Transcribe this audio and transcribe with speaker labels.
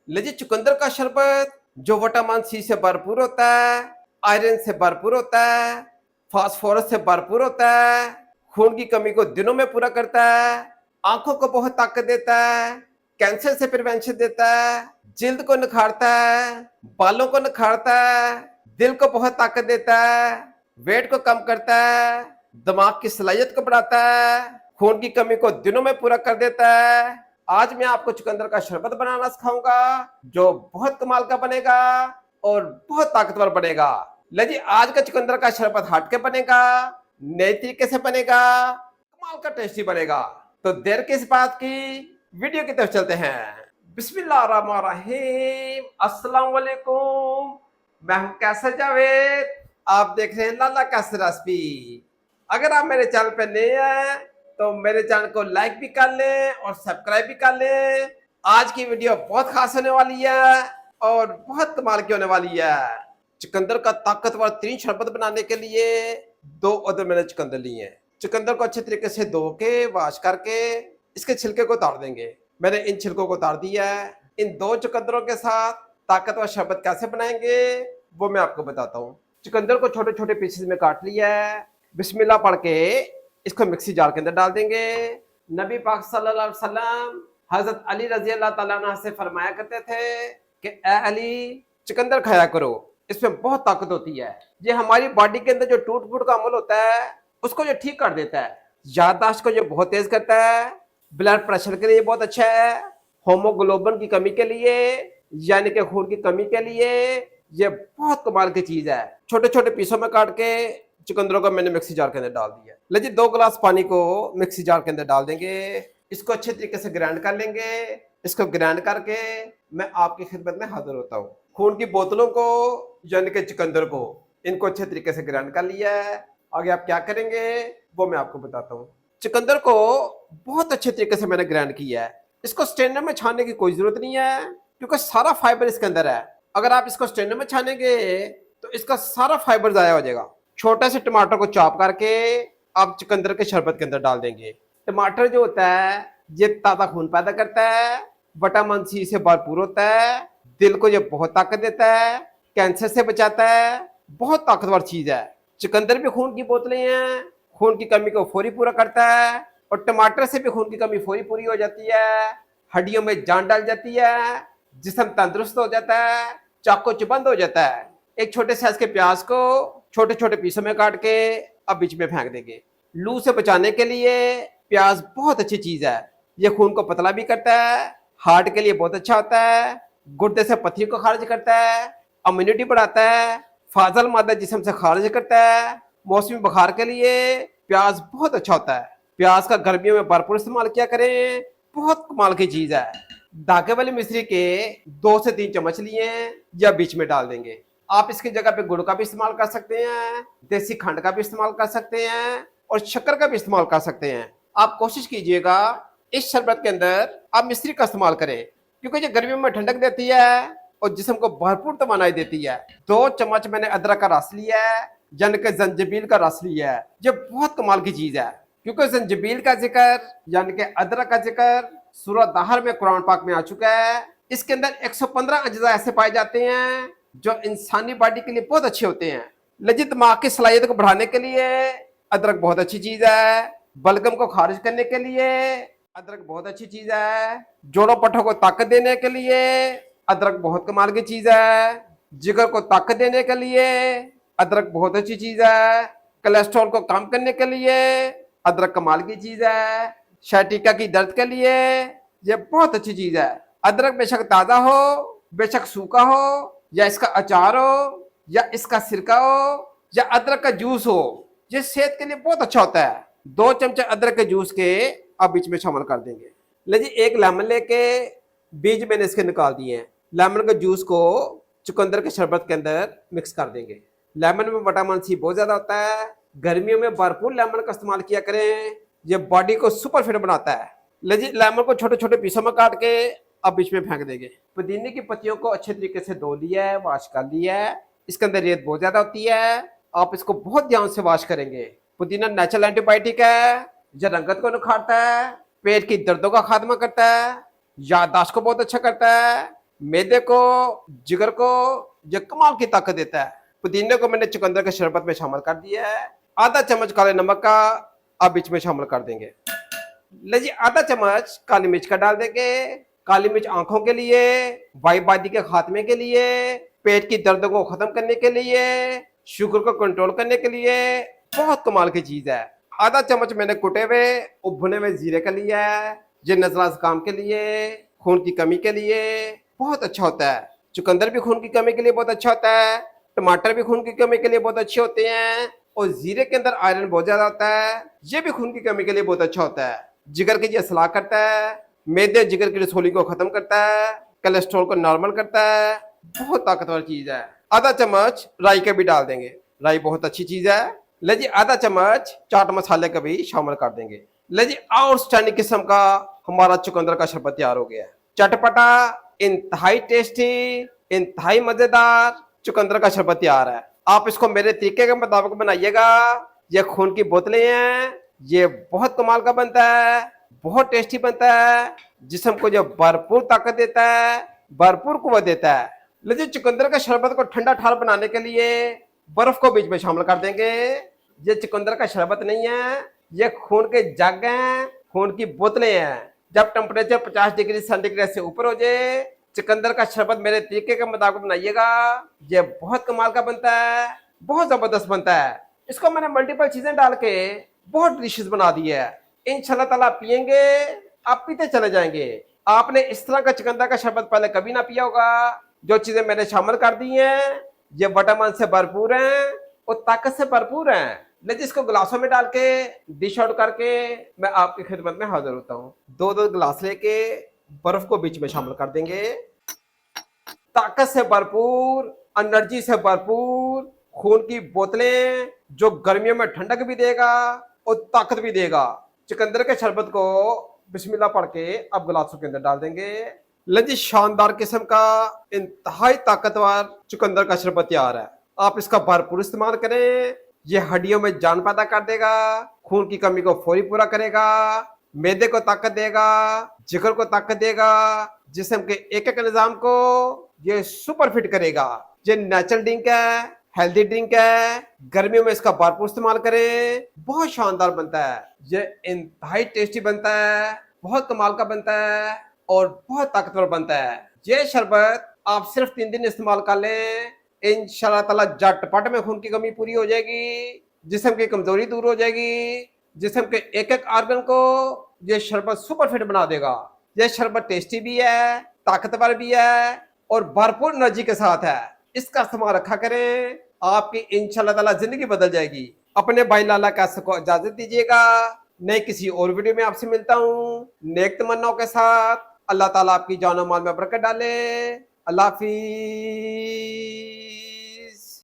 Speaker 1: लीजिए चुकंदर का शरबत जो विटामिन सी से भरपूर होता है, आयरन से भरपूर होता है, फास्फोरस से भरपूर होता है, खून की कमी को दिनों में पूरा करता है, आंखों को बहुत ताकत देता है, कैंसर से प्रिवेंशन देता है, जिल्द को निखारता है, बालों को निखारता है, दिल को बहुत ताकत देता है, वेट को कम करता है, दिमाग की सलाहियत को बढ़ाता है, खून की कमी को दिनों में पूरा कर देता है। आज मैं आपको चुकंदर का शरबत बनाना सिखाऊंगा जो बहुत कमाल का बनेगा और बहुत ताकतवर बनेगा। लीजिए आज का चुकंदर का शरबत हट के बनेगा, नए तरीके से बनेगा, कमाल का टेस्टी बनेगा। तो देर किस बात की, वीडियो की तरफ चलते हैं। बिस्मिल्लाहिर्रहमानिर्रहीम। अस्सलाम वालेकुम। मैं हूं कैसर जावेद, आप देख रहे हैं लाला कैसर रेसिपी। अगर आप मेरे चैनल पे नए हैं तो मेरे चैनल को लाइक भी कर लें और सब्सक्राइब भी कर लें। आज की वीडियो बहुत खास होने वाली है और बहुत कमाल की होने वाली है। चुकंदर का ताकतवर तरीन शरबत बनाने के लिए 2 अदर मैंने चुकंदर लिए हैं। चुकंदर को अच्छे तरीके से धो के वॉश करके इसके छिलके को उतार देंगे। मैंने इन छिलकों को उतार दिया है। इन 2 चुकंदरों के साथ ताकतवर शरबत कैसे बनाएंगे वो मैं आपको बताता हूँ। चुकंदर को छोटे छोटे पीसेस में काट लिया है। बिस्मिल्लाह पढ़ के इसको मिक्सी जार के अंदर डाल देंगे। नबी पाक सल्लल्लाहु अलैहि वसल्लम हजरत अली रजी अल्लाह तआला अन्हु से फरमाया करते थे कि ए अली चुकंदर खाया करो, इसमें बहुत ताकत होती है। ये हमारी बॉडी के अंदर जो टूट फूट का अमल होता है उसको ये ठीक कर देता है। याददाश्त को ये बहुत तेज करता है, ब्लड प्रेशर के लिए बहुत अच्छा है, होमोग्लोबिन की कमी के लिए यानी कि खून की कमी के लिए ये बहुत कमाल की चीज है। छोटे छोटे पीसों में काट के चुकंदरों को मैंने मिक्सी जार के अंदर डाल दिया। लीजिए 2 गिलास पानी को मिक्सी जार के अंदर डाल देंगे। इसको अच्छे तरीके से ग्राइंड कर लेंगे। इसको ग्राइंड करके मैं आपकी खिदमत में हाजिर होता हूँ। खून की बोतलों को यानी कि चुकंदर को इनको अच्छे तरीके से ग्राइंड कर लिया है। आगे आप क्या करेंगे वो मैं आपको बताता हूँ। चुकंदर को बहुत अच्छे तरीके से मैंने ग्राइंड किया है। इसको स्ट्रेनर में छानने की कोई जरूरत नहीं है क्योंकि सारा फाइबर इसके अंदर है। अगर आप इसको स्ट्रेनर में छानेंगे तो इसका सारा फाइबर जाया हो जाएगा। छोटे से टमाटर को चॉप करके आप चुकंदर के शरबत के अंदर डाल देंगे। टमाटर जो होता है ये ताज़ा खून पैदा करता है, विटामिन सी से भरपूर होता है, दिल को ये बहुत ताकत देता है, कैंसर से बचाता है, बहुत ताकतवर चीज है। चुकंदर भी खून की बोतलें हैं, खून की कमी को फौरी पूरा करता है और टमाटर से भी खून की कमी फौरी पूरी हो जाती है, हड्डियों में जान डाल जाती है, जिस्म तंदुरुस्त हो जाता है, चाको चुबंद हो जाता है। एक छोटे साइज के प्याज को छोटे छोटे पीसों में काट के अब बीच में फेंक देंगे। लू से बचाने के लिए प्याज बहुत अच्छी चीज है। ये खून को पतला भी करता है, हार्ट के लिए बहुत अच्छा होता है, गुर्दे से पथरी को खारिज करता है, इम्यूनिटी बढ़ाता है, फाजल मादा जिस्म से खारिज करता है। मौसमी बुखार के लिए प्याज बहुत अच्छा होता है। प्याज का गर्मियों में भरपूर इस्तेमाल किया करें, बहुत कमाल की चीज है। धागे वाली मिश्री के 2 से 3 चम्मच लिए या बीच में डाल देंगे। आप इसकी जगह पे गुड़ का भी इस्तेमाल कर सकते हैं, देसी खंड का भी इस्तेमाल कर सकते हैं और शक्कर का भी इस्तेमाल कर सकते हैं। आप कोशिश कीजिएगा इस शरबत के अंदर आप मिश्री का इस्तेमाल करें क्योंकि ये गर्मियों में ठंडक देती है और जिस्म को भरपूर तवानाई देती है। 2 चम्मच मैंने अदरक का रस लिया है यानी कि जंजीबील का रस लिया है। ये बहुत कमाल की चीज है क्योंकि जंजीबील का जिक्र यानी कि अदरक का जिक्र सूरह दाहर में कुरान पाक में आ चुका है। इसके अंदर 115 अज्जा ऐसे पाए जाते हैं जो इंसानी बॉडी के लिए बहुत अच्छे होते हैं। लजी दिमाग की सलाहियत को बढ़ाने के लिए अदरक बहुत अच्छी चीज है। बलगम को खारिज करने के लिए अदरक बहुत अच्छी चीज है। जोड़ों पट्टों को ताकत देने के लिए अदरक बहुत कमाल की चीज है। जिगर को ताकत देने के लिए अदरक बहुत अच्छी चीज है। कोलेस्ट्रॉल को कम करने के लिए अदरक कमाल की चीज है। शाटिका की दर्द के लिए ये बहुत अच्छी चीज है। अदरक बेशक ताजा हो, बेशक सूखा हो, या इसका अचार हो, या इसका सिरका हो, या अदरक का जूस हो, ये सेहत के लिए बहुत अच्छा होता है। 2 चमचे अदरक के जूस के अब बीच में शामिल कर देंगे। लीजिए 1 लेमन लेके बीज मैंने इसके निकाल दिए हैं। लेमन के जूस को चुकंदर के शरबत के अंदर मिक्स कर देंगे। लेमन में विटामिन सी बहुत ज्यादा होता है। गर्मियों में भरपूर लेमन का इस्तेमाल किया करें, ये बॉडी को सुपर फिट बनाता है। लीजिए लेमन को छोटे छोटे पीसों में काट के अब बीच में फेंक देंगे। पुदीने की पत्तियों को अच्छे तरीके से धो लिया है, वॉश कर लिया है। इसके अंदर रेत बहुत ज्यादा होती है, आप इसको बहुत ध्यान से वॉश करेंगे। पुदीना नेचुरल एंटीबायोटिक है, यह रंगत को निखारता है, पेट की दर्दों का खात्मा करता है, याददाश्त को बहुत अच्छा करता है, मैदे को, जिगर को ये कमाल की ताकत देता है। पुदीने को मैंने चुकंदर के शरबत में शामिल कर दिया है। आधा चम्मच काले नमक का अब बीच में शामिल कर देंगे। ले जी आधा चम्मच काली मिर्च का डाल देंगे। काली मिर्च आंखों के लिए, वायुबादी के खात्मे के लिए, पेट की दर्द को खत्म करने के लिए, शुगर को कंट्रोल करने के लिए बहुत कमाल की चीज है। आधा चम्मच मैंने कुटे हुए भुने हुए जीरे का लिया है। ये नजला काम के लिए, खून की कमी के लिए बहुत अच्छा होता है। चुकंदर भी खून की कमी के लिए बहुत अच्छा होता है। टमाटर भी खून की कमी के लिए बहुत अच्छे होते हैं। और जीरे के अंदर आयरन बहुत ज्यादा होता है, ये भी खून की कमी के लिए बहुत अच्छा होता है। जिगर की ये असलाह करता है, मैदे जिगर की रसोली को खत्म करता है, कोलेस्ट्रॉल को नॉर्मल करता है। बहुत ताकतवर चीज है। आधा चम्मच राई का भी डाल देंगे, राई बहुत अच्छी चीज है। ले जी आधा चम्मच चाट मसाले का भी शामिल कर देंगे। ले जी आउटस्टैंडिंग किस्म का हमारा चुकंदर का शरबत तैयार हो गया है। चटपटा, इंतहाई टेस्टी, इंतहाई मजेदार चुकंदर का शरबत तैयार है। आप इसको मेरे तरीके के मुताबिक बनाइएगा। ये खून की बोतलें हैं, ये बहुत कमाल का बनता है, बहुत टेस्टी बनता है। जिस्म को जो भरपूर ताकत देता है, भरपूर कुव्वत देता है। लेकिन चुकंदर के शरबत को ठंडा ठार बनाने के लिए बर्फ को बीच में शामिल कर देंगे। ये चुकंदर का शरबत नहीं है, ये खून के जग हैं, खून की बोतलें हैं। जब टेम्परेचर 50 डिग्री सेंटीग्रेड से ऊपर हो जाए, चुकंदर का शरबत मेरे तरीके के मुताबिक बनाइएगा। ये बहुत कमाल का बनता है, बहुत जबरदस्त बनता है। इसको मैंने मल्टीपल चीजें डाल के बहुत डिशेस बना दी है। इंशाल्लाह ताला पियेंगे, आप पीते चले जाएंगे। आपने इस तरह का चुकंदर का शरबत पहले कभी ना पिया होगा। जो चीजें मैंने शामिल कर दी हैं, ये विटामिन से भरपूर हैं और ताकत से भरपूर हैं। लेकिन इसको गिलासों में डाल के डिश आउट करके मैं आपकी खिदमत में हाजिर होता हूँ। दो दो गिलास लेके बर्फ को बीच में शामिल कर देंगे। ताकत से भरपूर, एनर्जी से भरपूर खून की बोतलें, जो गर्मियों में ठंडक भी देगा और ताकत भी देगा। चुकंदर के शरबत को बिस्मिल्लाह पढ़ के अब गिलासों के अंदर डाल देंगे। लजी शानदार किस्म का इंतहाई ताकतवर चुकंदर का शरबत तैयार है। आप इसका भरपूर इस्तेमाल करें। ये हड्डियों में जान पैदा कर देगा, खून की कमी को फौरी पूरा करेगा, मैदे को ताकत देगा, जिगर को ताकत देगा, जिस्म के एक एक निजाम को ये सुपर फिट करेगा। ये नेचुरल ड्रिंक है, हेल्दी ड्रिंक है। गर्मियों में इसका भरपूर इस्तेमाल करें, बहुत शानदार बनता है। ये इंतहाई टेस्टी बनता है, बहुत कमाल का बनता है और बहुत ताकतवर बनता है। ये शरबत आप सिर्फ 3 दिन इस्तेमाल कर लें, इंशाल्लाह ताला झटपट में खून की कमी पूरी हो जाएगी, जिस्म की कमजोरी दूर हो जाएगी, जिस्म के एक एक आर्गन को ये शरबत सुपर फिट बना देगा। ये शरबत टेस्टी भी है, ताकतवर भी है और भरपूर एनर्जी के साथ है। इसका इस्तेमाल रखा करें, आपकी इंशाल्लाह ताला जिंदगी बदल जाएगी। अपने भाई लाला कैसे को इजाजत दीजिएगा। नए किसी और वीडियो में आपसे मिलता हूँ नेक तमन्नाओं के साथ। अल्लाह ताला आपकी जान और माल में बरकत डाले। अल्लाह हाफिज।